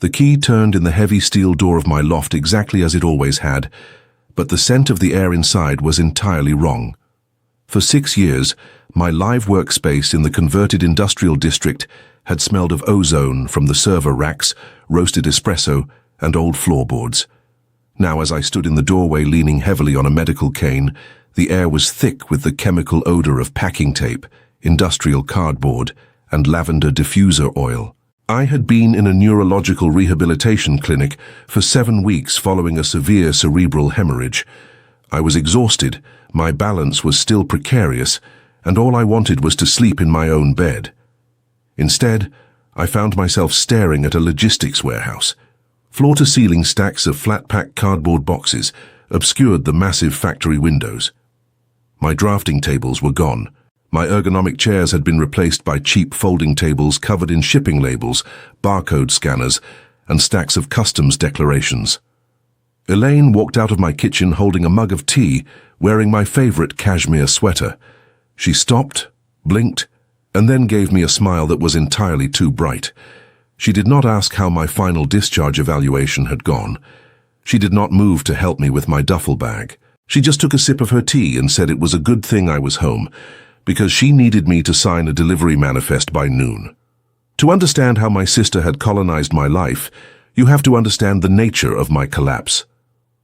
The key turned in the heavy steel door of my loft exactly as it always had, but the scent of the air inside was entirely wrong. For 6 years, my live workspace in the converted industrial district had smelled of ozone from the server racks, roasted espresso, and old floorboards. Now, as I stood in the doorway leaning heavily on a medical cane, the air was thick with the chemical odor of packing tape, industrial cardboard, and lavender diffuser oil. I had been in a neurological rehabilitation clinic for 7 weeks following a severe cerebral hemorrhage. I was exhausted, my balance was still precarious, and all I wanted was to sleep in my own bed. Instead, I found myself staring at a logistics warehouse. Floor-to-ceiling stacks of flat-pack cardboard boxes obscured the massive factory windows. My drafting tables were gone. My ergonomic chairs had been replaced by cheap folding tables covered in shipping labels, barcode scanners, and stacks of customs declarations. Elaine walked out of my kitchen holding a mug of tea, wearing my favorite cashmere sweater. She stopped, blinked, and then gave me a smile that was entirely too bright. She did not ask how my final discharge evaluation had gone. She did not move to help me with my duffel bag. She just took a sip of her tea and said it was a good thing I was home, because she needed me to sign a delivery manifest by noon. To understand how my sister had colonized my life, you have to understand the nature of my collapse.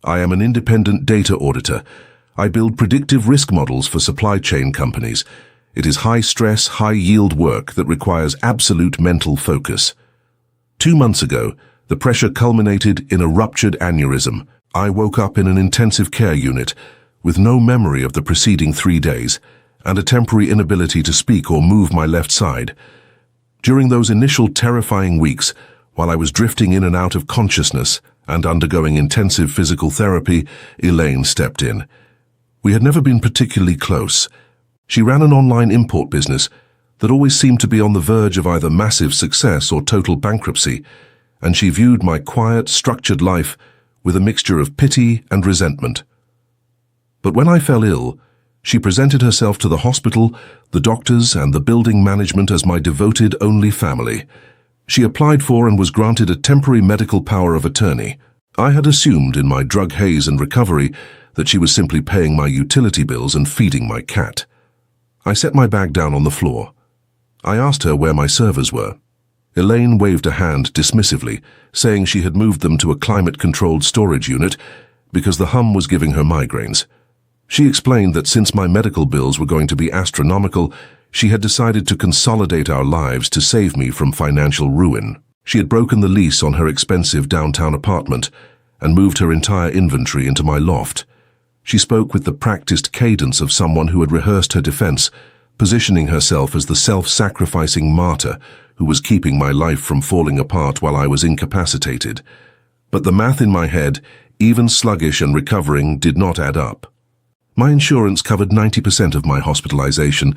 I am an independent data auditor. I build predictive risk models for supply chain companies. It is high-stress, high-yield work that requires absolute mental focus. 2 months ago, the pressure culminated in a ruptured aneurysm. I woke up in an intensive care unit with no memory of the preceding 3 days and a temporary inability to speak or move my left side. During those initial terrifying weeks, while I was drifting in and out of consciousness and undergoing intensive physical therapy, Elaine stepped in. We had never been particularly close. She ran an online import business that always seemed to be on the verge of either massive success or total bankruptcy, and she viewed my quiet, structured life with a mixture of pity and resentment. But when I fell ill, she presented herself to the hospital, the doctors, and the building management as my devoted only family. She applied for and was granted a temporary medical power of attorney. I had assumed in my drug haze and recovery that she was simply paying my utility bills and feeding my cat. I set my bag down on the floor. I asked her where my servers were. Elaine waved a hand dismissively, saying she had moved them to a climate-controlled storage unit because the hum was giving her migraines. She explained that since my medical bills were going to be astronomical, she had decided to consolidate our lives to save me from financial ruin. She had broken the lease on her expensive downtown apartment and moved her entire inventory into my loft. She spoke with the practiced cadence of someone who had rehearsed her defense, positioning herself as the self-sacrificing martyr who was keeping my life from falling apart while I was incapacitated. But the math in my head, even sluggish and recovering, did not add up. My insurance covered 90% of my hospitalization,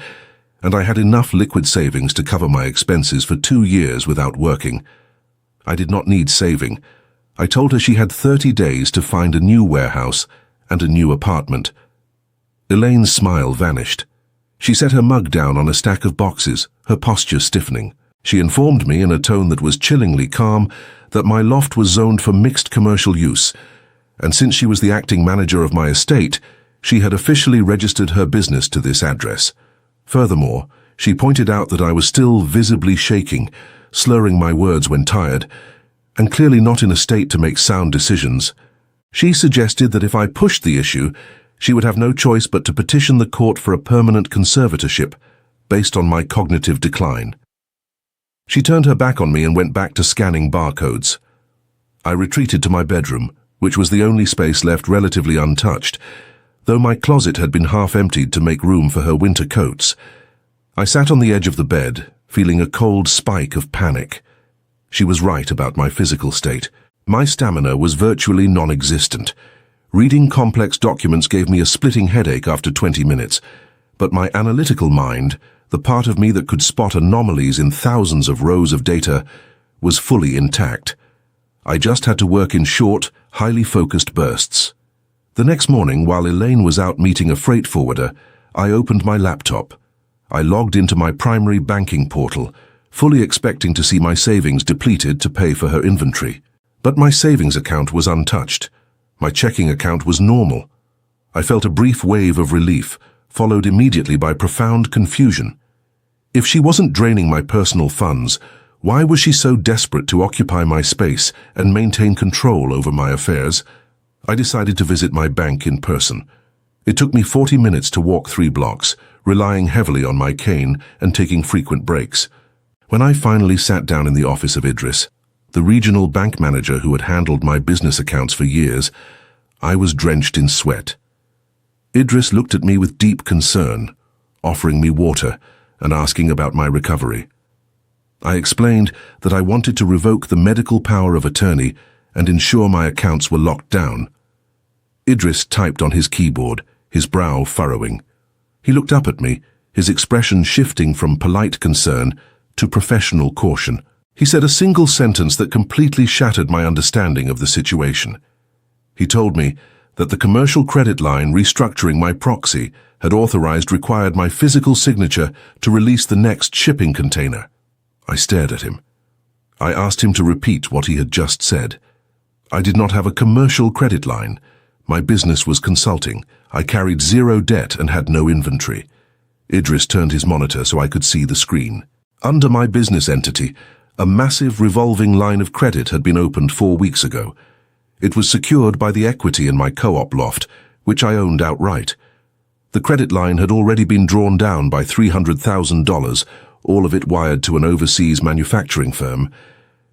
and I had enough liquid savings to cover my expenses for 2 years without working. I did not need saving. I told her she had 30 days to find a new warehouse and a new apartment. Elaine's smile vanished. She set her mug down on a stack of boxes, her posture stiffening. She informed me in a tone that was chillingly calm that my loft was zoned for mixed commercial use, and since she was the acting manager of my estate, she had officially registered her business to this address. Furthermore, she pointed out that I was still visibly shaking, slurring my words when tired, and clearly not in a state to make sound decisions. She suggested that if I pushed the issue, she would have no choice but to petition the court for a permanent conservatorship based on my cognitive decline. She turned her back on me and went back to scanning barcodes. I retreated to my bedroom, which was the only space left relatively untouched, though my closet had been half emptied to make room for her winter coats. I sat on the edge of the bed, feeling a cold spike of panic. She was right about my physical state. My stamina was virtually non-existent. Reading complex documents gave me a splitting headache after 20 minutes, but my analytical mind, the part of me that could spot anomalies in thousands of rows of data, was fully intact. I just had to work in short, highly focused bursts. The next morning, while Elaine was out meeting a freight forwarder, I opened my laptop. I logged into my primary banking portal, fully expecting to see my savings depleted to pay for her inventory. But my savings account was untouched. My checking account was normal. I felt a brief wave of relief, followed immediately by profound confusion. If she wasn't draining my personal funds, why was she so desperate to occupy my space and maintain control over my affairs? I decided to visit my bank in person. It took me 40 minutes to walk 3 blocks, relying heavily on my cane and taking frequent breaks. When I finally sat down in the office of Idris, the regional bank manager who had handled my business accounts for years, I was drenched in sweat. Idris looked at me with deep concern, offering me water and asking about my recovery. I explained that I wanted to revoke the medical power of attorney and ensure my accounts were locked down. Idris typed on his keyboard, his brow furrowing. He looked up at me, his expression shifting from polite concern to professional caution. He said a single sentence that completely shattered my understanding of the situation. He told me that the commercial credit line restructuring my proxy had required my physical signature to release the next shipping container. I stared at him. I asked him to repeat what he had just said. I did not have a commercial credit line. My business was consulting. I carried 0 debt and had no inventory. Idris turned his monitor so I could see the screen. Under my business entity, a massive revolving line of credit had been opened 4 weeks ago. It was secured by the equity in my co-op loft, which I owned outright. The credit line had already been drawn down by $300,000, all of it wired to an overseas manufacturing firm.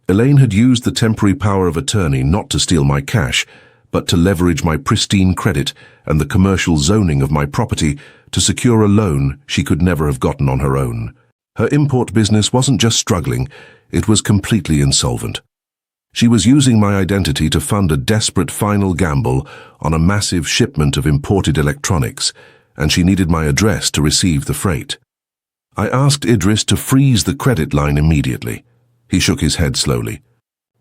Elaine had used the temporary power of attorney not to steal my cash, but to leverage my pristine credit and the commercial zoning of my property to secure a loan she could never have gotten on her own. Her import business wasn't just struggling, it was completely insolvent. She was using my identity to fund a desperate final gamble on a massive shipment of imported electronics, and she needed my address to receive the freight. I asked Idris to freeze the credit line immediately. He shook his head slowly.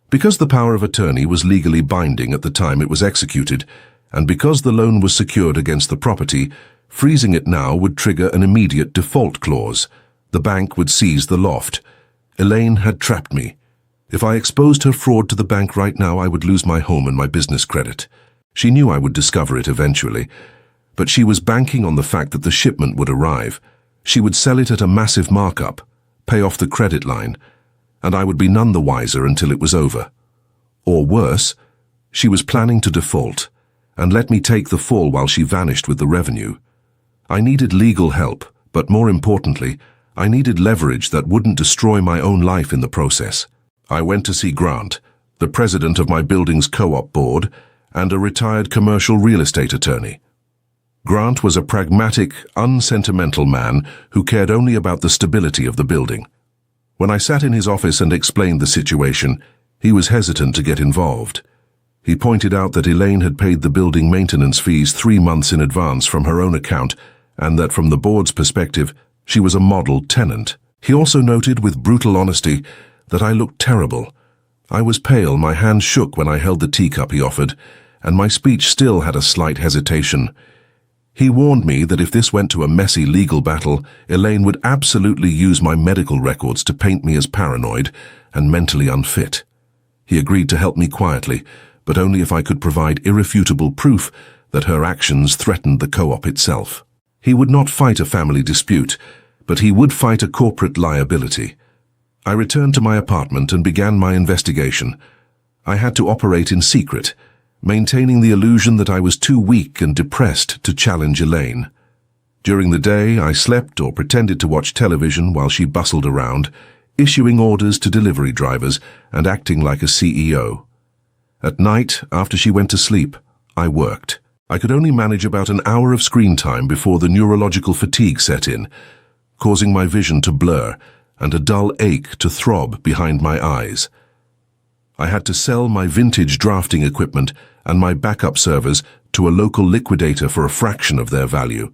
Because the power of attorney was legally binding at the time it was executed, and because the loan was secured against the property, freezing it now would trigger an immediate default clause. The bank would seize the loft. Elaine had trapped me. If I exposed her fraud to the bank right now, I would lose my home and my business credit. She knew I would discover it eventually, but she was banking on the fact that the shipment would arrive. She would sell it at a massive markup, pay off the credit line, and I would be none the wiser until it was over. Or worse, she was planning to default and let me take the fall while she vanished with the revenue. I needed legal help, but more importantly, I needed leverage that wouldn't destroy my own life in the process. I went to see Grant, the president of my building's co-op board, and a retired commercial real estate attorney. Grant was a pragmatic, unsentimental man who cared only about the stability of the building. When I sat in his office and explained the situation, he was hesitant to get involved. He pointed out that Elaine had paid the building maintenance fees 3 months in advance from her own account, and that from the board's perspective, she was a model tenant. He also noted with brutal honesty that I looked terrible. I was pale, my hand shook when I held the teacup he offered, and my speech still had a slight hesitation. He warned me that if this went to a messy legal battle, Elaine would absolutely use my medical records to paint me as paranoid and mentally unfit. He agreed to help me quietly, but only if I could provide irrefutable proof that her actions threatened the co-op itself. He would not fight a family dispute, but he would fight a corporate liability. I returned to my apartment and began my investigation. I had to operate in secret, maintaining the illusion that I was too weak and depressed to challenge Elaine. During the day, I slept or pretended to watch television while she bustled around, issuing orders to delivery drivers and acting like a CEO. At night, after she went to sleep, I worked. I could only manage about an hour of screen time before the neurological fatigue set in, causing my vision to blur and a dull ache to throb behind my eyes. I had to sell my vintage drafting equipment and my backup servers to a local liquidator for a fraction of their value,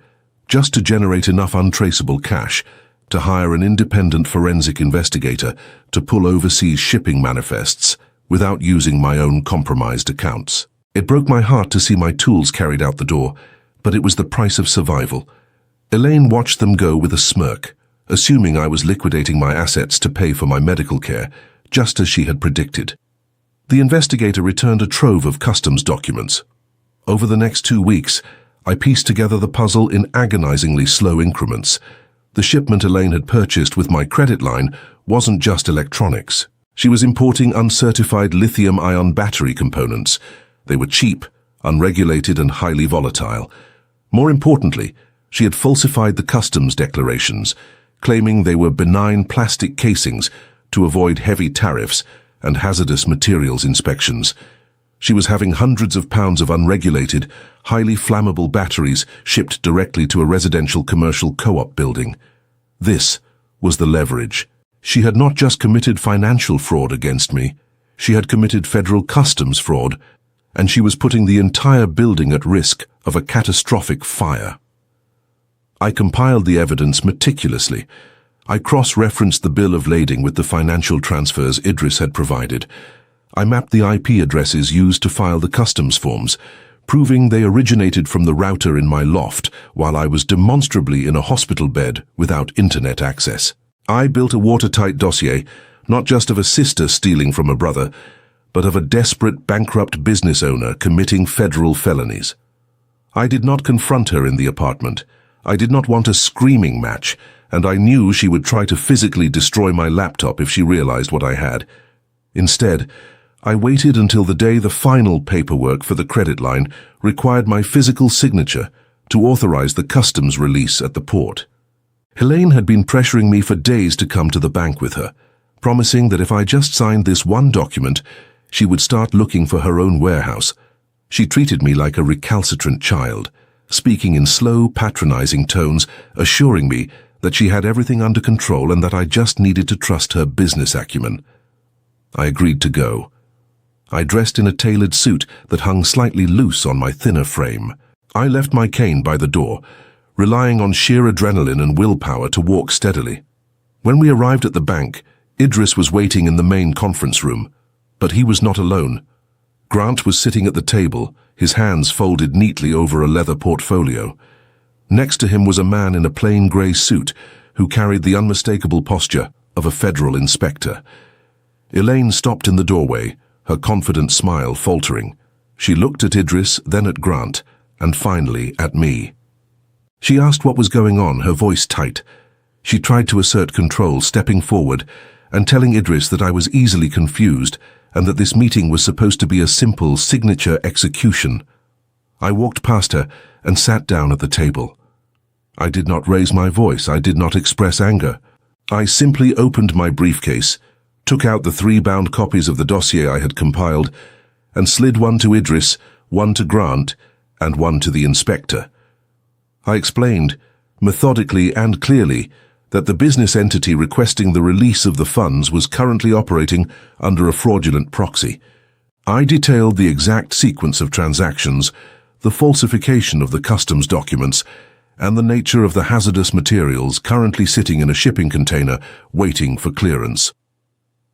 just to generate enough untraceable cash to hire an independent forensic investigator to pull overseas shipping manifests without using my own compromised accounts. It broke my heart to see my tools carried out the door, but it was the price of survival. Elaine watched them go with a smirk, assuming I was liquidating my assets to pay for my medical care, just as she had predicted. The investigator returned a trove of customs documents. Over the next 2 weeks, I pieced together the puzzle in agonizingly slow increments. The shipment Elaine had purchased with my credit line wasn't just electronics. She was importing uncertified lithium-ion battery components. They were cheap, unregulated, and highly volatile. More importantly, she had falsified the customs declarations, claiming they were benign plastic casings to avoid heavy tariffs and hazardous materials inspections. She was having hundreds of pounds of unregulated, highly flammable batteries shipped directly to a residential commercial co-op building. This was the leverage. She had not just committed financial fraud against me, she had committed federal customs fraud, and she was putting the entire building at risk of a catastrophic fire. I compiled the evidence meticulously. I cross-referenced the bill of lading with the financial transfers Idris had provided. I mapped the IP addresses used to file the customs forms, proving they originated from the router in my loft while I was demonstrably in a hospital bed without internet access. I built a watertight dossier, not just of a sister stealing from a brother, but of a desperate, bankrupt business owner committing federal felonies. I did not confront her in the apartment. I did not want a screaming match, and I knew she would try to physically destroy my laptop if she realized what I had. Instead, I waited until the day the final paperwork for the credit line required my physical signature to authorize the customs release at the port. Elaine had been pressuring me for days to come to the bank with her, promising that if I just signed this one document, she would start looking for her own warehouse. She treated me like a recalcitrant child, speaking in slow, patronizing tones, assuring me that she had everything under control and that I just needed to trust her business acumen. I agreed to go. I dressed in a tailored suit that hung slightly loose on my thinner frame. I left my cane by the door, relying on sheer adrenaline and willpower to walk steadily. When we arrived at the bank, Idris was waiting in the main conference room, but he was not alone. Grant was sitting at the table, his hands folded neatly over a leather portfolio. Next to him was a man in a plain grey suit who carried the unmistakable posture of a federal inspector. Elaine stopped in the doorway, her confident smile faltering. She looked at Idris, then at Grant, and finally at me. She asked what was going on, her voice tight. She tried to assert control, stepping forward and telling Idris that I was easily confused and that this meeting was supposed to be a simple signature execution. I walked past her and sat down at the table. I did not raise my voice. I did not express anger. I simply opened my briefcase, took out the 3 bound copies of the dossier I had compiled, and slid one to Idris, one to Grant, and one to the inspector. I explained, methodically and clearly, that the business entity requesting the release of the funds was currently operating under a fraudulent proxy. I detailed the exact sequence of transactions, the falsification of the customs documents, and the nature of the hazardous materials currently sitting in a shipping container waiting for clearance.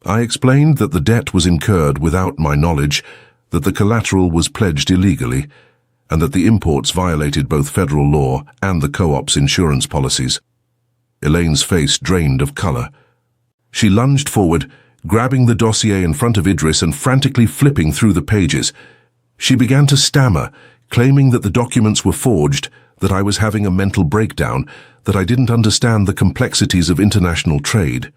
I explained that the debt was incurred without my knowledge, that the collateral was pledged illegally, and that the imports violated both federal law and the co-op's insurance policies. Elaine's face drained of color. She lunged forward, grabbing the dossier in front of Idris and frantically flipping through the pages. She began to stammer, claiming that the documents were forged, that I was having a mental breakdown, that I didn't understand the complexities of international trade.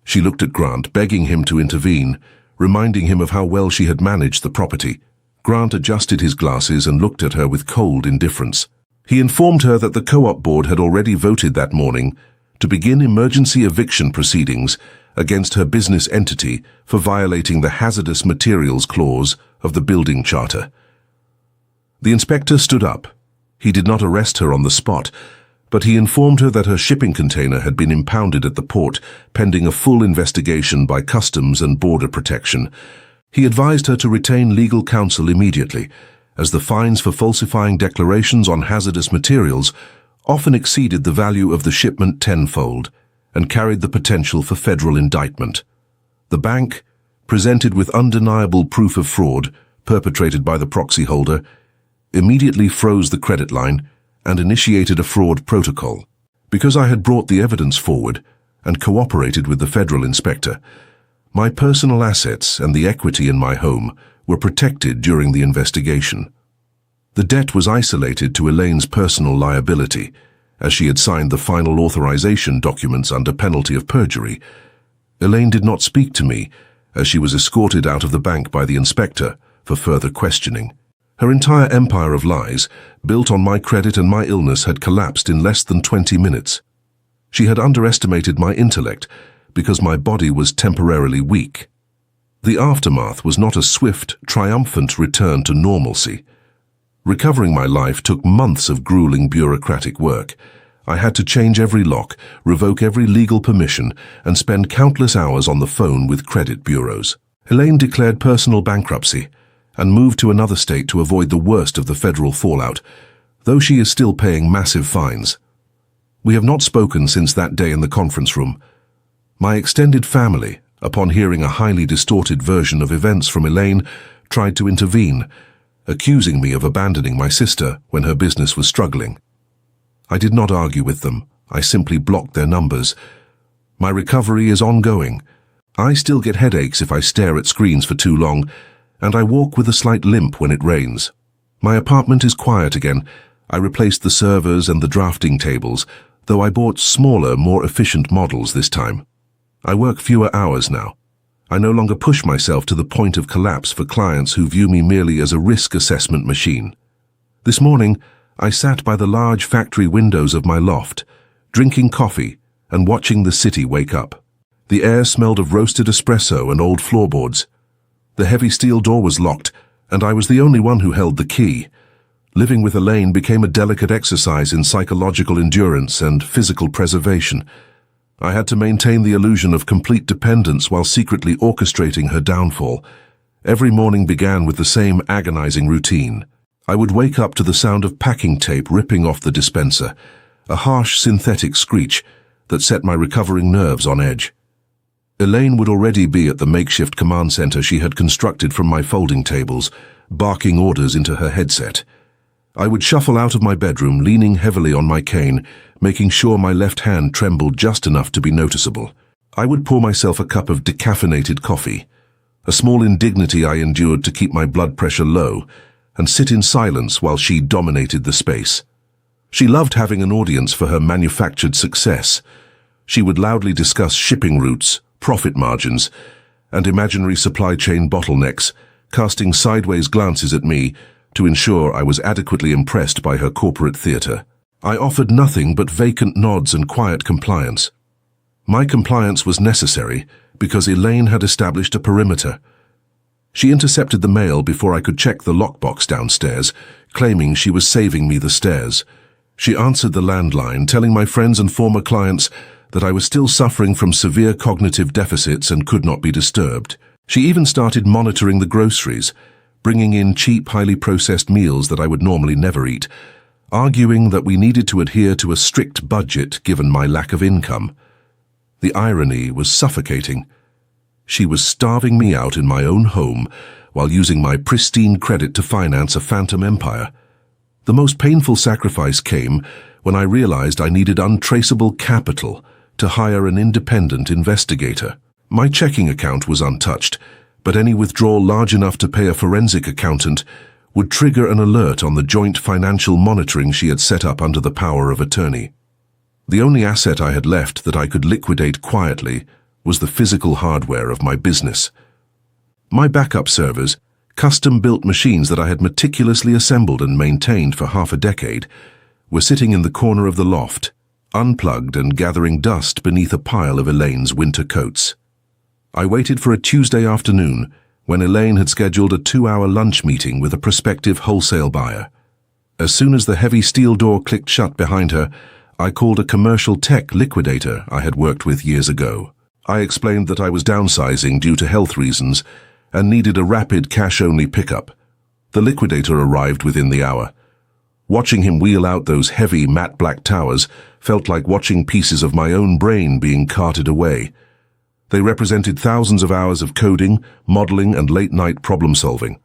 She looked at Grant, begging him to intervene, reminding him of how well she had managed the property. Grant adjusted his glasses and looked at her with cold indifference. He informed her that the co-op board had already voted that morning to begin emergency eviction proceedings against her business entity for violating the hazardous materials clause of the building charter. The inspector stood up. He did not arrest her on the spot, but he informed her that her shipping container had been impounded at the port pending a full investigation by Customs and Border Protection. He advised her to retain legal counsel immediately, as the fines for falsifying declarations on hazardous materials often exceeded the value of the shipment tenfold and carried the potential for federal indictment. The bank, presented with undeniable proof of fraud perpetrated by the proxy holder, immediately froze the credit line and initiated a fraud protocol. Because I had brought the evidence forward and cooperated with the federal inspector, my personal assets and the equity in my home were protected during the investigation. The debt was isolated to Elaine's personal liability, as she had signed the final authorization documents under penalty of perjury. Elaine did not speak to me, as she was escorted out of the bank by the inspector for further questioning. Her entire empire of lies, built on my credit and my illness, had collapsed in less than 20 minutes. She had underestimated my intellect because my body was temporarily weak. The aftermath was not a swift, triumphant return to normalcy. Recovering my life took months of grueling bureaucratic work. I had to change every lock, revoke every legal permission, and spend countless hours on the phone with credit bureaus. Elaine declared personal bankruptcy and moved to another state to avoid the worst of the federal fallout, though she is still paying massive fines. We have not spoken since that day in the conference room. My extended family, upon hearing a highly distorted version of events from Elaine, tried to intervene, accusing me of abandoning my sister when her business was struggling. I did not argue with them. I simply blocked their numbers. My recovery is ongoing. I still get headaches if I stare at screens for too long, and I walk with a slight limp when it rains. My apartment is quiet again. I replaced the servers and the drafting tables, though I bought smaller, more efficient models this time. I work fewer hours now. I no longer push myself to the point of collapse for clients who view me merely as a risk assessment machine. This morning, I sat by the large factory windows of my loft, drinking coffee and watching the city wake up. The air smelled of roasted espresso and old floorboards. The heavy steel door was locked, and I was the only one who held the key. Living with Elaine became a delicate exercise in psychological endurance and physical preservation. I had to maintain the illusion of complete dependence while secretly orchestrating her downfall. Every morning began with the same agonizing routine. I would wake up to the sound of packing tape ripping off the dispenser, a harsh synthetic screech that set my recovering nerves on edge. Elaine would already be at the makeshift command center she had constructed from my folding tables, barking orders into her headset. I would shuffle out of my bedroom, leaning heavily on my cane, making sure my left hand trembled just enough to be noticeable. I would pour myself a cup of decaffeinated coffee, a small indignity I endured to keep my blood pressure low, and sit in silence while she dominated the space. She loved having an audience for her manufactured success. She would loudly discuss shipping routes, profit margins, and imaginary supply chain bottlenecks, casting sideways glances at me to ensure I was adequately impressed by her corporate theater. I offered nothing but vacant nods and quiet compliance. My compliance was necessary because Elaine had established a perimeter. She intercepted the mail before I could check the lockbox downstairs, claiming she was saving me the stairs. She answered the landline, telling my friends and former clients that I was still suffering from severe cognitive deficits and could not be disturbed. She even started monitoring the groceries, bringing in cheap, highly processed meals that I would normally never eat, arguing that we needed to adhere to a strict budget given my lack of income. The irony was suffocating. She was starving me out in my own home while using my pristine credit to finance a phantom empire. The most painful sacrifice came when I realized I needed untraceable capital to hire an independent investigator. My checking account was untouched, but any withdrawal large enough to pay a forensic accountant would trigger an alert on the joint financial monitoring she had set up under the power of attorney. The only asset I had left that I could liquidate quietly was the physical hardware of my business. My backup servers, custom-built machines that I had meticulously assembled and maintained for half a decade, were sitting in the corner of the loft, unplugged and gathering dust beneath a pile of Elaine's winter coats. I waited for a Tuesday afternoon when Elaine had scheduled a 2-hour lunch meeting with a prospective wholesale buyer. As soon as the heavy steel door clicked shut behind her, I called a commercial tech liquidator I had worked with years ago. I explained that I was downsizing due to health reasons and needed a rapid cash-only pickup. The liquidator arrived within the hour. Watching him wheel out those heavy matte black towers felt like watching pieces of my own brain being carted away. They represented thousands of hours of coding, modeling, and late-night problem-solving.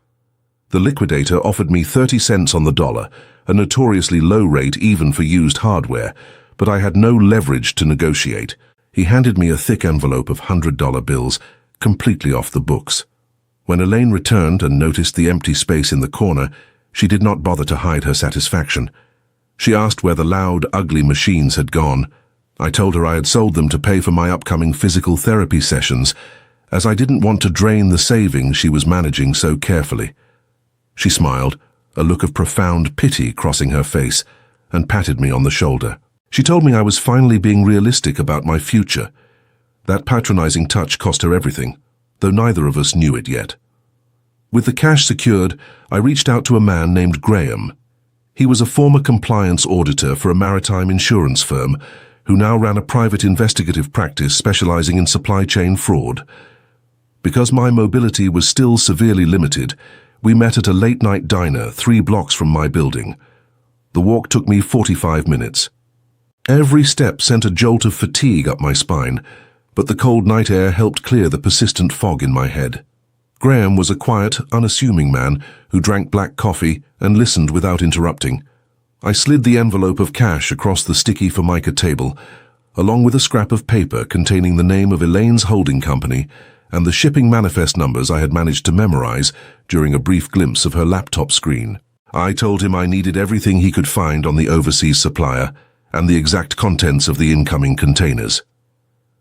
The liquidator offered me 30 cents on the dollar, a notoriously low rate even for used hardware, but I had no leverage to negotiate. He handed me a thick envelope of $100 bills, completely off the books. When Elaine returned and noticed the empty space in the corner, she did not bother to hide her satisfaction. She asked where the loud, ugly machines had gone. I told her I had sold them to pay for my upcoming physical therapy sessions, as I didn't want to drain the savings she was managing so carefully. She smiled, a look of profound pity crossing her face, and patted me on the shoulder. She told me I was finally being realistic about my future. That patronizing touch cost her everything, though neither of us knew it yet. With the cash secured, I reached out to a man named Graham. He was a former compliance auditor for a maritime insurance firm, who now ran a private investigative practice specializing in supply chain fraud. Because my mobility was still severely limited, we met at a late-night diner 3 blocks from my building. The walk took me 45 minutes. Every step sent a jolt of fatigue up my spine, but the cold night air helped clear the persistent fog in my head. Graham was a quiet, unassuming man who drank black coffee and listened without interrupting. I slid the envelope of cash across the sticky Formica table, along with a scrap of paper containing the name of Elaine's holding company and the shipping manifest numbers I had managed to memorize during a brief glimpse of her laptop screen. I told him I needed everything he could find on the overseas supplier and the exact contents of the incoming containers.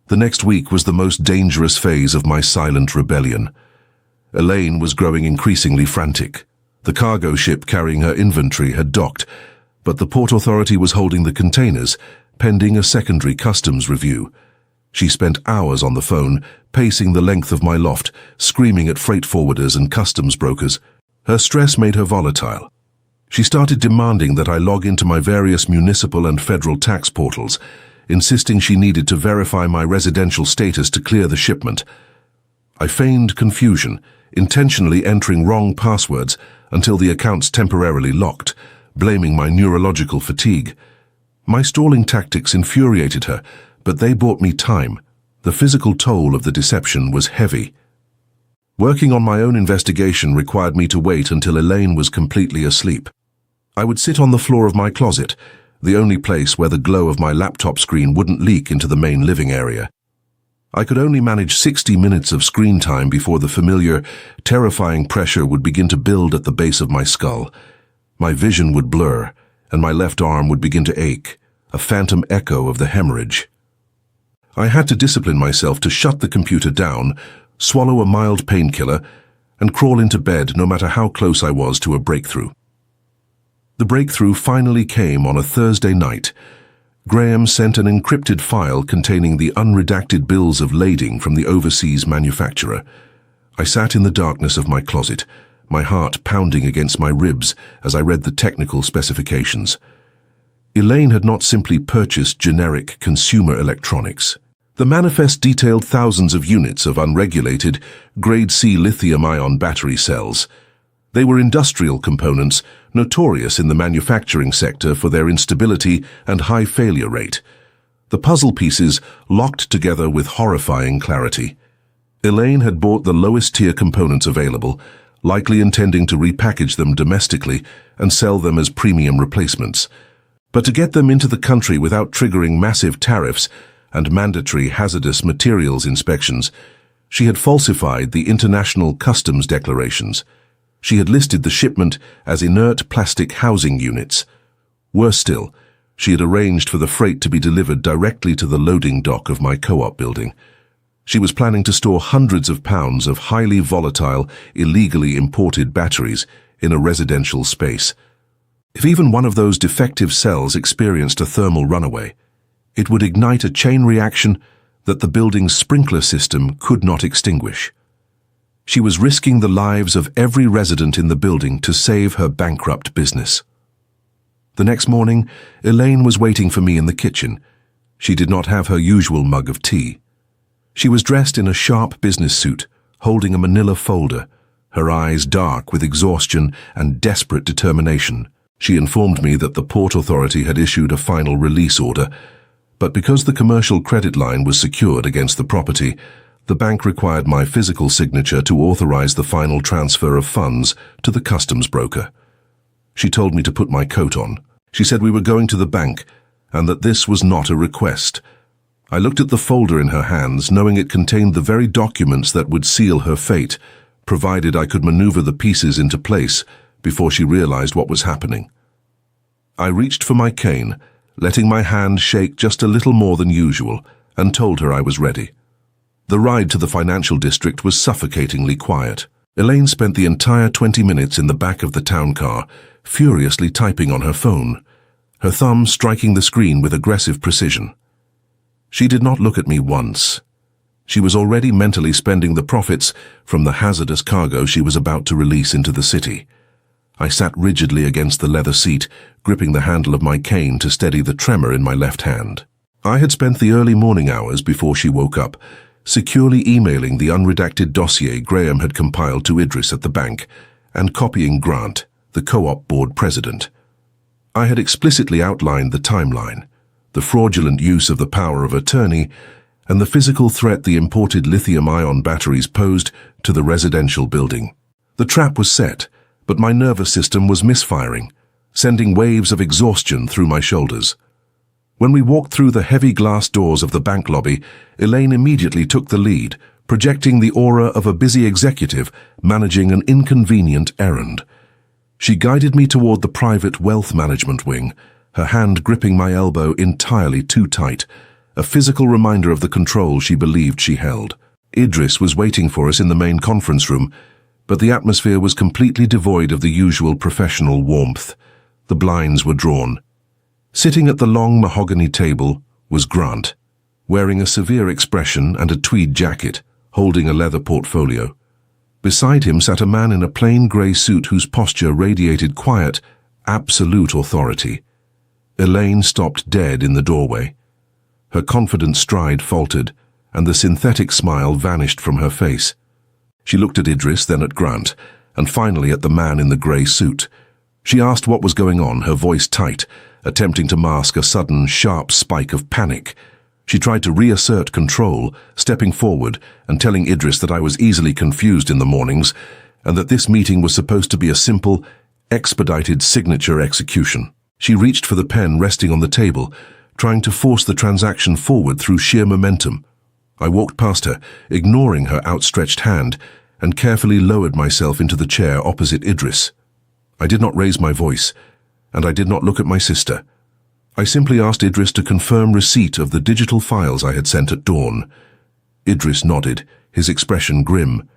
The next week was the most dangerous phase of my silent rebellion. Elaine was growing increasingly frantic. The cargo ship carrying her inventory had docked, but the port authority was holding the containers, pending a secondary customs review. She spent hours on the phone, pacing the length of my loft, screaming at freight forwarders and customs brokers. Her stress made her volatile. She started demanding that I log into my various municipal and federal tax portals, insisting she needed to verify my residential status to clear the shipment. I feigned confusion, intentionally entering wrong passwords until the accounts temporarily locked, blaming my neurological fatigue. My stalling tactics infuriated her, but they bought me time. The physical toll of the deception was heavy. Working on my own investigation required me to wait until Elaine was completely asleep. I would sit on the floor of my closet, the only place where the glow of my laptop screen wouldn't leak into the main living area. I could only manage 60 minutes of screen time before the familiar, terrifying pressure would begin to build at the base of my skull. My vision would blur, and my left arm would begin to ache, a phantom echo of the hemorrhage. I had to discipline myself to shut the computer down, swallow a mild painkiller, and crawl into bed no matter how close I was to a breakthrough. The breakthrough finally came on a Thursday night. Graham sent an encrypted file containing the unredacted bills of lading from the overseas manufacturer. I sat in the darkness of my closet, my heart pounding against my ribs as I read the technical specifications. Elaine had not simply purchased generic consumer electronics. The manifest detailed thousands of units of unregulated, grade C lithium-ion battery cells. They were industrial components, notorious in the manufacturing sector for their instability and high failure rate. The puzzle pieces locked together with horrifying clarity. Elaine had bought the lowest-tier components available, likely intending to repackage them domestically and sell them as premium replacements. But to get them into the country without triggering massive tariffs and mandatory hazardous materials inspections, she had falsified the international customs declarations. She had listed the shipment as inert plastic housing units. Worse still, she had arranged for the freight to be delivered directly to the loading dock of my co-op building. She was planning to store hundreds of pounds of highly volatile, illegally imported batteries in a residential space. If even one of those defective cells experienced a thermal runaway, it would ignite a chain reaction that the building's sprinkler system could not extinguish. She was risking the lives of every resident in the building to save her bankrupt business. The next morning, Elaine was waiting for me in the kitchen. She did not have her usual mug of tea. She was dressed in a sharp business suit, holding a manila folder, her eyes dark with exhaustion and desperate determination. She informed me that the Port Authority had issued a final release order, but because the commercial credit line was secured against the property, the bank required my physical signature to authorize the final transfer of funds to the customs broker. She told me to put my coat on. She said we were going to the bank, and that this was not a request. I looked at the folder in her hands, knowing it contained the very documents that would seal her fate, provided I could maneuver the pieces into place before she realized what was happening. I reached for my cane, letting my hand shake just a little more than usual, and told her I was ready. The ride to the financial district was suffocatingly quiet. Elaine spent the entire 20 minutes in the back of the town car, furiously typing on her phone, her thumb striking the screen with aggressive precision. She did not look at me once. She was already mentally spending the profits from the hazardous cargo she was about to release into the city. I sat rigidly against the leather seat, gripping the handle of my cane to steady the tremor in my left hand. I had spent the early morning hours before she woke up, securely emailing the unredacted dossier Graham had compiled to Idris at the bank, and copying Grant, the co-op board president. I had explicitly outlined the timeline, the fraudulent use of the power of attorney, and the physical threat the imported lithium-ion batteries posed to the residential building. The trap was set, but my nervous system was misfiring, sending waves of exhaustion through my shoulders. When we walked through the heavy glass doors of the bank lobby, Elaine immediately took the lead, projecting the aura of a busy executive managing an inconvenient errand. She guided me toward the private wealth management wing, her hand gripping my elbow entirely too tight, a physical reminder of the control she believed she held. Idris was waiting for us in the main conference room, but the atmosphere was completely devoid of the usual professional warmth. The blinds were drawn. Sitting at the long mahogany table was Grant, wearing a severe expression and a tweed jacket, holding a leather portfolio. Beside him sat a man in a plain grey suit whose posture radiated quiet, absolute authority. Elaine stopped dead in the doorway. Her confident stride faltered, and the synthetic smile vanished from her face. She looked at Idris, then at Grant, and finally at the man in the grey suit. She asked what was going on, her voice tight, attempting to mask a sudden, sharp spike of panic. She tried to reassert control, stepping forward and telling Idris that I was easily confused in the mornings, and that this meeting was supposed to be a simple, expedited signature execution. She reached for the pen resting on the table, trying to force the transaction forward through sheer momentum. I walked past her, ignoring her outstretched hand, and carefully lowered myself into the chair opposite Idris. I did not raise my voice, and I did not look at my sister. I simply asked Idris to confirm receipt of the digital files I had sent at dawn. Idris nodded, his expression grim.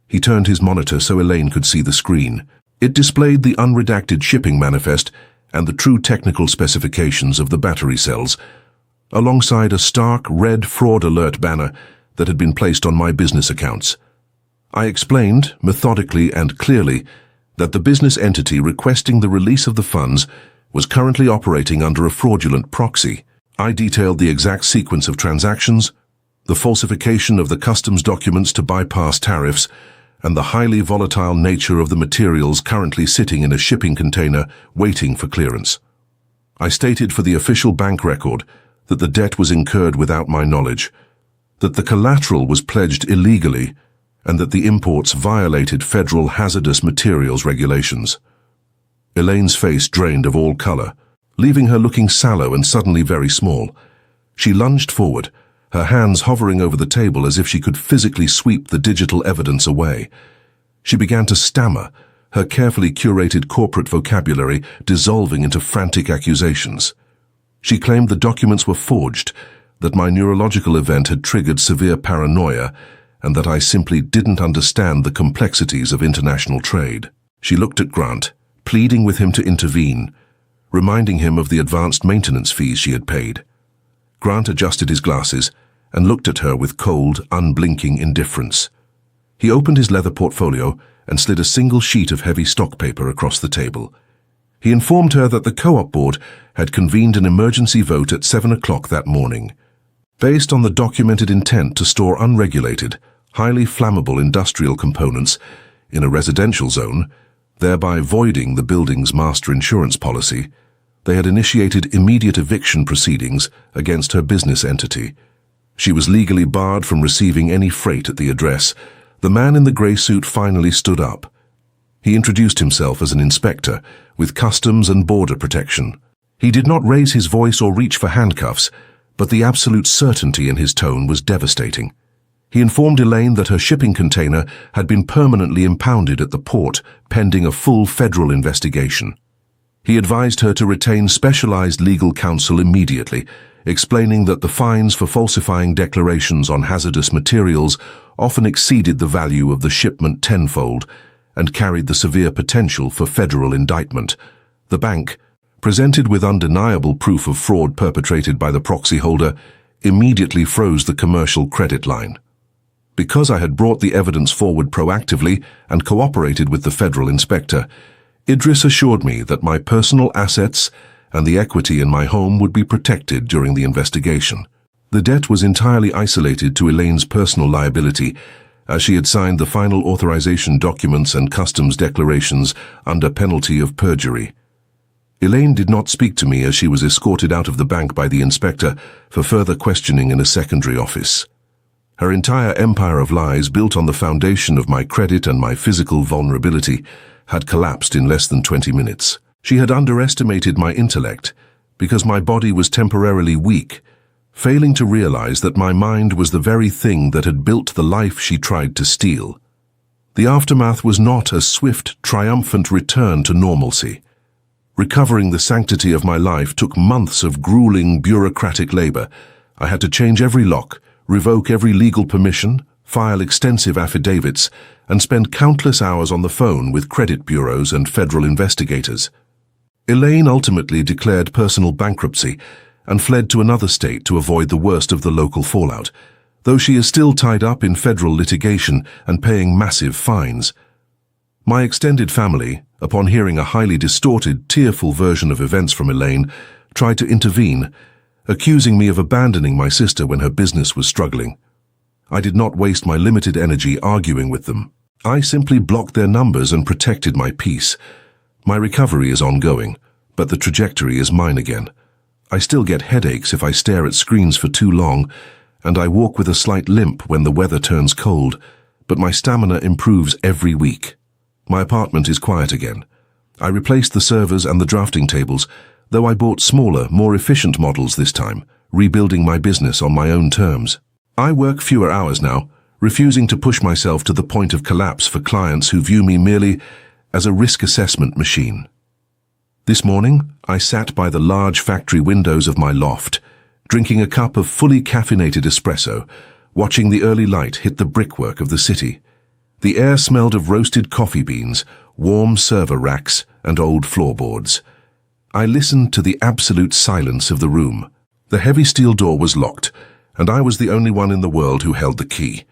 He turned his monitor so Elaine could see the screen. It displayed the unredacted shipping manifest and the true technical specifications of the battery cells, alongside a stark red fraud alert banner that had been placed on my business accounts. I explained, methodically and clearly, that the business entity requesting the release of the funds was currently operating under a fraudulent proxy. I detailed the exact sequence of transactions, the falsification of the customs documents to bypass tariffs, and the highly volatile nature of the materials currently sitting in a shipping container waiting for clearance. I stated for the official bank record that the debt was incurred without my knowledge, that the collateral was pledged illegally, and that the imports violated federal hazardous materials regulations. Elaine's face drained of all color, leaving her looking sallow and suddenly very small. She lunged forward, her hands hovering over the table as if she could physically sweep the digital evidence away. She began to stammer, her carefully curated corporate vocabulary dissolving into frantic accusations. She claimed the documents were forged, that my neurological event had triggered severe paranoia, and that I simply didn't understand the complexities of international trade. She looked at Grant, pleading with him to intervene, reminding him of the advanced maintenance fees she had paid. Grant adjusted his glasses and looked at her with cold, unblinking indifference. He opened his leather portfolio and slid a single sheet of heavy stock paper across the table. He informed her that the co-op board had convened an emergency vote at 7 o'clock that morning, based on the documented intent to store unregulated, highly flammable industrial components in a residential zone, thereby voiding the building's master insurance policy. They had initiated immediate eviction proceedings against her business entity. She was legally barred from receiving any freight at the address. The man in the grey suit finally stood up. He introduced himself as an inspector with customs and border protection. He did not raise his voice or reach for handcuffs, but the absolute certainty in his tone was devastating. He informed Elaine that her shipping container had been permanently impounded at the port, pending a full federal investigation. He advised her to retain specialized legal counsel immediately, explaining that the fines for falsifying declarations on hazardous materials often exceeded the value of the shipment tenfold and carried the severe potential for federal indictment. The bank, presented with undeniable proof of fraud perpetrated by the proxy holder, immediately froze the commercial credit line. Because I had brought the evidence forward proactively and cooperated with the federal inspector, Idris assured me that my personal assets and the equity in my home would be protected during the investigation. The debt was entirely isolated to Elaine's personal liability, as she had signed the final authorization documents and customs declarations under penalty of perjury. Elaine did not speak to me as she was escorted out of the bank by the inspector for further questioning in a secondary office. Her entire empire of lies, built on the foundation of my credit and my physical vulnerability, had collapsed in less than 20 minutes. She had underestimated my intellect because my body was temporarily weak, failing to realize that my mind was the very thing that had built the life she tried to steal. The aftermath was not a swift, triumphant return to normalcy. Recovering the sanctity of my life took months of grueling bureaucratic labor. I had to change every lock, revoke every legal permission, file extensive affidavits, and spend countless hours on the phone with credit bureaus and federal investigators. Elaine ultimately declared personal bankruptcy and fled to another state to avoid the worst of the local fallout, though she is still tied up in federal litigation and paying massive fines. My extended family, upon hearing a highly distorted, tearful version of events from Elaine, tried to intervene, accusing me of abandoning my sister when her business was struggling. I did not waste my limited energy arguing with them. I simply blocked their numbers and protected my peace. My recovery is ongoing, but the trajectory is mine again. I still get headaches if I stare at screens for too long, and I walk with a slight limp when the weather turns cold, but my stamina improves every week. My apartment is quiet again. I replaced the servers and the drafting tables, though I bought smaller, more efficient models this time, rebuilding my business on my own terms. I work fewer hours now, refusing to push myself to the point of collapse for clients who view me merely as a risk assessment machine. This morning, I sat by the large factory windows of my loft, drinking a cup of fully caffeinated espresso, watching the early light hit the brickwork of the city. The air smelled of roasted coffee beans, warm server racks, and old floorboards. I listened to the absolute silence of the room. The heavy steel door was locked, and I was the only one in the world who held the key.